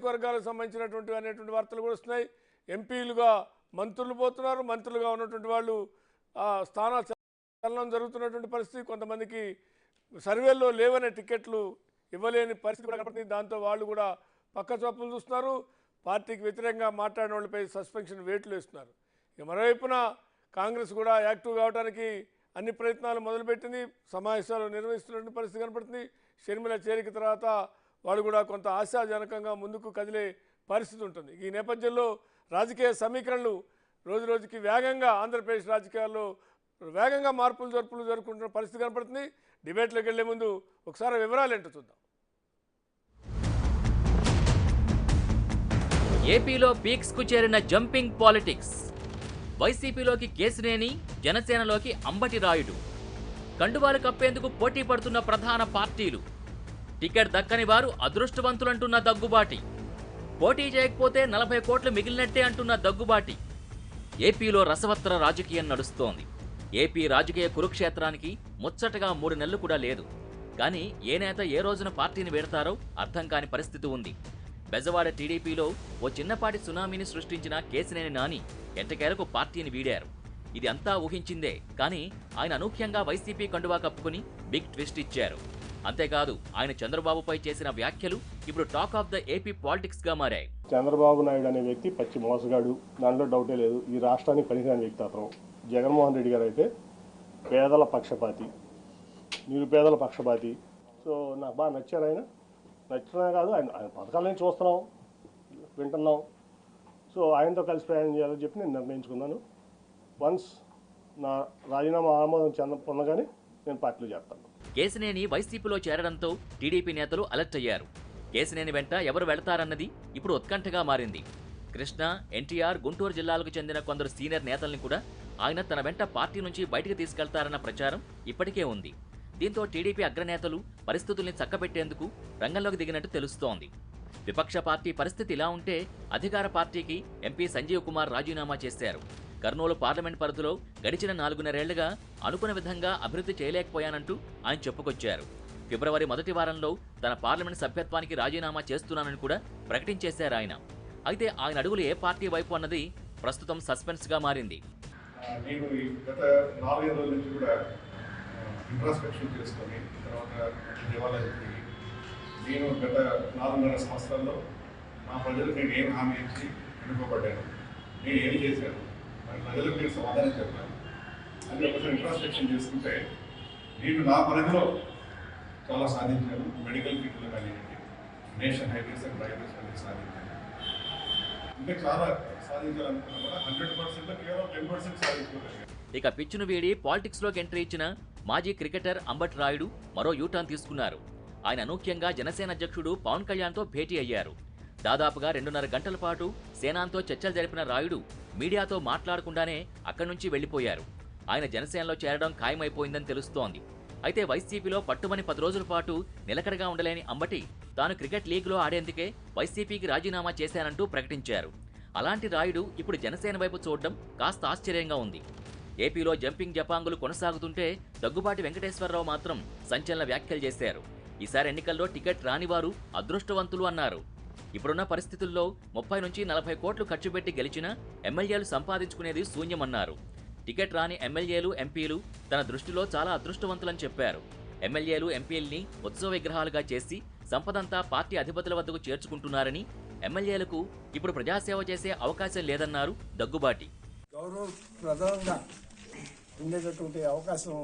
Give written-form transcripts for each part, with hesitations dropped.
నియోజకవర్గాలకు సంబంధించినటువంటి అనేటువంటి వార్తలు కూడా వస్తున్నాయి. ఎంపీలుగా మంత్రులు పోతున్నారు, మంత్రులుగా ఉన్నటువంటి వాళ్ళు స్థానాలు చలనం జరుగుతున్నటువంటి పరిస్థితి. కొంతమందికి సర్వేల్లో లేవనే టికెట్లు ఇవ్వలేని పరిస్థితి కూడా కనపడుతుంది. దాంతో వాళ్ళు కూడా పక్క చూపులు చూస్తున్నారు. పార్టీకి వ్యతిరేకంగా మాట్లాడిన వాళ్ళపై సస్పెన్షన్ వేట్లు వేస్తున్నారు. ఇక మరోవైపున కాంగ్రెస్ కూడా యాక్టివ్ కావడానికి అన్ని ప్రయత్నాలు మొదలుపెట్టింది. సమావేశాలు నిర్వహిస్తున్నటువంటి పరిస్థితి కనపడుతుంది. షర్మిల చేరిక తర్వాత వాళ్ళు కూడా కొంత ఆశాజనకంగా ముందుకు కదిలే పరిస్థితి ఉంటుంది. ఈ నేపథ్యంలో రాజకీయ సమీకరణలు రోజు రోజుకి వేగంగా ఆంధ్రప్రదేశ్ రాజకీయాల్లో వేగంగా మార్పులు జరుపులు జరుపుకుంటున్న పరిస్థితి కనపడుతుంది. డిబేట్లోకి వెళ్లే ముందు ఒకసారి వివరాలు ఏంటో చూద్దాం. ఏపీలో పీక్స్ కు చేరిన జంపింగ్ పాలిటిక్స్. వైసీపీలోకి కేసినేని, జనసేనలోకి అంబటి రాయుడు. కండువాలు కప్పేందుకు పోటీ పడుతున్న ప్రధాన పార్టీలు. టికెట్ దక్కని వారు అదృష్టవంతులంటున్న దగ్గుబాటి. పోటీ చేయకపోతే 40 కోట్లు మిగిలినట్టే అంటున్న దగ్గుబాటి. ఏపీలో రసవత్తర రాజకీయం నడుస్తోంది. ఏపీ రాజకీయ కురుక్షేత్రానికి ముచ్చటగా 3 నెలలు కూడా లేదు. కానీ ఏ నేత ఏ రోజున పార్టీని వీడతారో అర్థం కాని పరిస్థితి ఉంది. బెజవాడ టీడీపీలో ఓ చిన్నపాటి సునామీని సృష్టించిన కేసినేని నాని ఎట్టకేలకు పార్టీని వీడారు. ఇది అంతా ఊహించిందే. కానీ ఆయన అనూహ్యంగా వైసీపీ కండువా కప్పుకుని బిగ్ ట్విస్ట్ ఇచ్చారు. అంతేకాదు ఆయన చంద్రబాబుపై చేసిన వ్యాఖ్యలు ఇప్పుడు talk of the AP politics గా మారాయి. చంద్రబాబు నాయుడు అనే వ్యక్తి పచ్చి మోసగాడు, దాంట్లో డౌటే లేదు. ఈ రాష్ట్రానికి పనికిరాని వ్యక్తి అతను. జగన్మోహన్ రెడ్డి గారు అయితే పేదల పక్షపాతి, నిరుపేదల పక్షపాతి. సో నాకు బాగా నచ్చారు ఆయన. నచ్చినా కాదు, ఆయన పథకాలని చూస్తున్నాం, వింటున్నాం. సో ఆయనతో కలిసి ప్రయాణం చేయాలని చెప్పి నేను నిర్ణయించుకున్నాను. వన్స్ నా రాజీనామా ఆమోదం పొందగానే నేను పార్టీలో చేస్తాను. కేసినేని వైసీపీలో చేరడంతో టీడీపీ నేతలు అలర్ట్ అయ్యారు. కేసినేని వెంట ఎవరు వెళతారన్నది ఇప్పుడు ఉత్కంఠగా మారింది. కృష్ణా, ఎన్టీఆర్, గుంటూరు జిల్లాలకు చెందిన కొందరు సీనియర్ నేతల్ని కూడా ఆయన తన వెంట పార్టీ నుంచి బయటకు తీసుకెళ్తారన్న ప్రచారం ఇప్పటికే ఉంది. దీంతో టీడీపీ అగ్రనేతలు పరిస్థితుల్ని చక్కబెట్టేందుకు రంగంలోకి దిగినట్టు తెలుస్తోంది. విపక్ష పార్టీ పరిస్థితి ఇలా ఉంటే అధికార పార్టీకి ఎంపీ సంజీవ్ కుమార్ రాజీనామా చేశారు. కర్నూలు పార్లమెంట్ పరిధిలో గడిచిన 4.5 అనుకున్న విధంగా అభివృద్ధి చేయలేకపోయానంటూ ఆయన చెప్పుకొచ్చారు. ఫిబ్రవరి మొదటి వారంలో తన పార్లమెంట్ సభ్యత్వానికి రాజీనామా చేస్తున్నానని కూడా ప్రకటించేశారు ఆయన. అయితే ఆయన అడుగులు ఏ పార్టీ వైపు అన్నది ప్రస్తుతం సస్పెన్స్ గా మారింది. నేను గత 4-5 రోజుల నుంచి కూడా ఇంట్రాస్పెక్షన్ చేసుకొని తర్వాత దేవాలయానికి నేను గత 4.5 సంవత్సరాల్లో నా ప్రజలకు నేను ఏం హామీ ఇచ్చి ఎన్నుకోబడ్డాను, నేను ఏం చేశాను, మరి ప్రజలకు నేను సమాధానం చెప్పాను అని ఒకసారి ఇంట్రాస్పెక్షన్ చేసుకుంటే నేను నా పరిధిలో చాలా సాధించాను. మెడికల్ ఫీల్డ్లో కానివ్వండి, నేషన్ హైవేస్ అండ్ రైల్వేస్ అనేది సాధించాను. ఇంకా చాలా సాధించాలనుకున్నా కూడా 100%లో కేవలం 10% సాధించుకోగలిగాను. ఇక పిచ్చును వీడి పాలిటిక్స్ లోకి ఎంట్రీ ఇచ్చిన మాజీ క్రికెటర్ అంబటి రాయుడు మరో యూటర్న్ తీసుకున్నారు. ఆయన అనూహ్యంగా జనసేన అధ్యక్షుడు పవన్ కళ్యాణ్తో భేటీ అయ్యారు. దాదాపుగా 2.5 గంటల పాటు సేనాంతో చర్చలు జరిపిన రాయుడు మీడియాతో మాట్లాడకుండానే అక్కడి నుంచి వెళ్లిపోయారు. ఆయన జనసేనలో చేరడం ఖాయమైపోయిందని తెలుస్తోంది. అయితే వైసీపీలో పట్టుమని 10 రోజుల పాటు నిలకడగా ఉండలేని అంబటి తాను క్రికెట్ లీగ్లో ఆడేందుకే వైసీపీకి రాజీనామా చేశానంటూ ప్రకటించారు. అలాంటి రాయుడు ఇప్పుడు జనసేన వైపు చూడడం కాస్త ఆశ్చర్యంగా ఉంది. ఏపీలో జంపింగ్ జపాంగులు కొనసాగుతుంటే దగ్గుబాటి వెంకటేశ్వరరావు మాత్రం సంచలన వ్యాఖ్యలు చేశారు. ఈసారి ఎన్నికల్లో టికెట్ రానివారు అదృష్టవంతులు అన్నారు. ఇప్పుడున్న పరిస్థితుల్లో 30 నుంచి 40 కోట్లు ఖర్చు పెట్టి గెలిచినా ఎమ్మెల్యేలు సంపాదించుకునేది శూన్యమన్నారు. టికెట్ రాని ఎమ్మెల్యేలు, ఎంపీలు తన దృష్టిలో చాలా అదృష్టవంతులని చెప్పారు. ఎమ్మెల్యేలు, ఎంపీల్ని ఉత్సవ విగ్రహాలుగా చేసి సంపదంతా పార్టీ అధిపతుల వద్దకు చేర్చుకుంటున్నారని, ఎమ్మెల్యేలకు ఇప్పుడు ప్రజాసేవ చేసే అవకాశం లేదన్నారు దగ్గుబాటి. గౌరవప్రదంగా ఉండేటటువంటి అవకాశం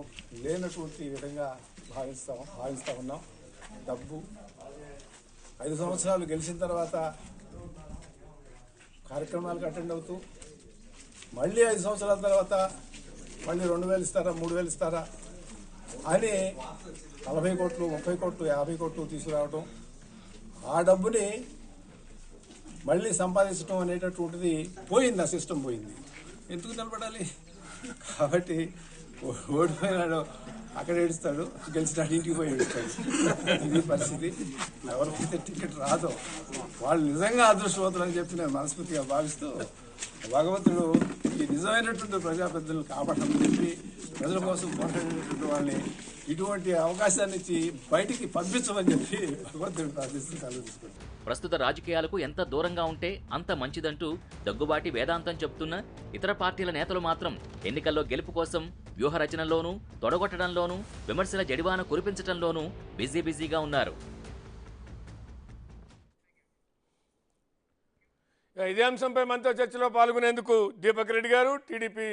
లేనటువంటి విధంగా భావిస్తా ఉన్నాం. డబ్బు 5 సంవత్సరాలు గెలిచిన తర్వాత కార్యక్రమాలకు అటెండ్ అవుతూ మళ్ళీ 5 సంవత్సరాల తర్వాత మళ్ళీ 2,000 ఇస్తారా, 3,000 ఇస్తారా అని 40 కోట్లు, 30 కోట్లు, 50 కోట్లు తీసుకురావటం, ఆ డబ్బుని మళ్ళీ సంపాదించడం అనేటటువంటిది పోయింది. ఆ సిస్టమ్ పోయింది. ఎందుకు నిలబడాలి? కాబట్టి ఓడిపోయినాడు అక్కడ ఏడుస్తాడు, గెలిచినాడు ఇంటికి పోయి ఏడుస్తాడు. ఇది పరిస్థితి. ఎవరికైతే టికెట్ రాదో వాళ్ళు నిజంగా అదృష్టవంతులు అని చెప్పి నేను మనస్ఫూర్తిగా భావిస్తూ భగవంతుడు ఈ నిజమైనటువంటి ప్రజాప్రతినిధులు కాపాడమని చెప్పి ప్రజల కోసం పోరాడేటువంటి వాళ్ళని ఇటువంటి అవకాశాన్ని ఇచ్చి బయటికి పంపించమని చెప్పి భగవంతుడు ప్రార్థిస్తూ కలుగుతుంది. ప్రస్తుత రాజకీయాలకు ఎంత దూరంగా ఉంటే అంత మంచిదంటూ దగ్గుబాటి వేదాంతం చెప్తున్నా ఇతర పార్టీల నేతలు మాత్రం ఎన్నికల్లో గెలుపు కోసం వ్యూహ రచనలోనూ తొడగొట్టడంలోనూ విమర్శల జడివాన కురిపించడంలోనూ బిజీగా ఉన్నారు. ఇదే అంశంపై మనతో చర్చలో పాల్గొనేందుకు దీపక్ రెడ్డి గారు, టీడీపీ